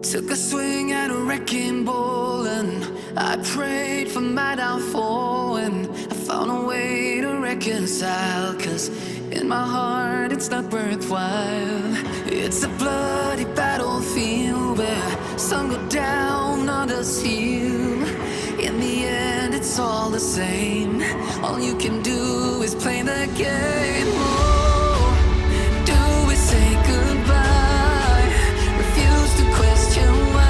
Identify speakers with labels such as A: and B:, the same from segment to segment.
A: Took a swing at a wrecking ball and I prayed for my downfall, and I found a way to reconcile, 'cause in my heart it's not worthwhile. It's a bloody battlefield where some go down, others heal. In the end it's all the same. All you can do is play the game. Oh, do we say goodbye? Refuse to question why.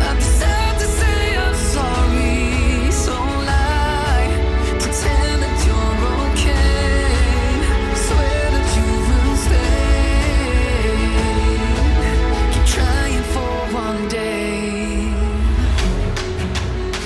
A: I'm sad to say I'm sorry, so lie. Pretend that you're okay. Swear that you will stay. Keep trying for one day.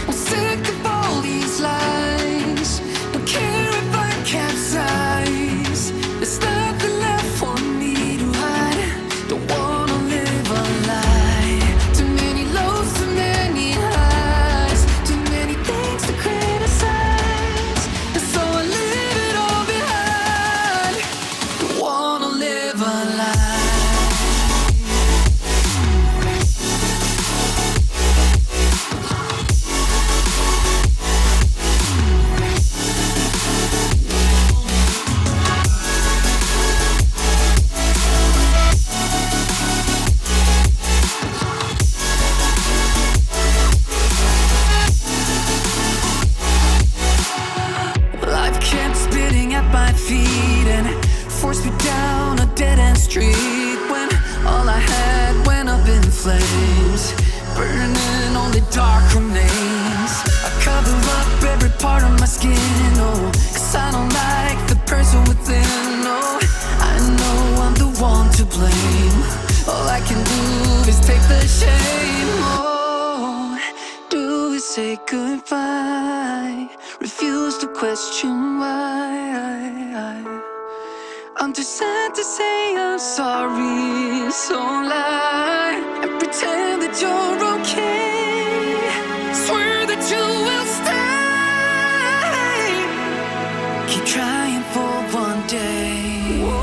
A: I'm sick of all these lies. Don't care if I capsize. There's nothing left for me to hide. Don't wanna live a lie. Too many lows, too many highs. Too many things to criticize. And so I leave it all behind. Don't wanna live a lie. Life kept spitting at my feet and forced me down a dead-end street, when all I had went up in flames, burning only dark remains. I cover up every part of my skin, oh, 'cause I don't like the person within. Oh, I know I'm the one to blame. All I can do is take the shame. Oh, do we say goodbye? Refuse to question why. I'm too sad to say I'm sorry, so lie and pretend that you're okay. Swear that you will stay. Keep trying for one day.